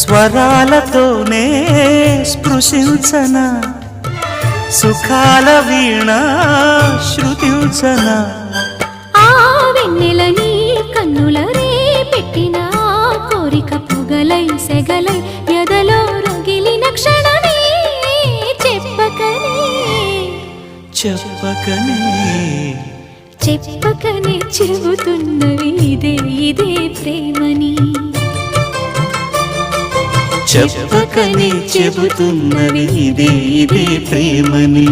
స్వరాలతోనే స్పృశించనా సుఖాల వీణ శృతించనా ఆ వెన్నెల నీ కన్నుల రే పెట్టిన కోరిక పొగలై సెగలై ఎదలో రగిలిన క్షణమే చెప్పకనే చెప్పకనే చెప్పకనే చెబుతున్నవి ఇదే ఇదే ప్రేమని చెప్పకనే చెబుతున్నవి ఇదే ఇదే ప్రేమని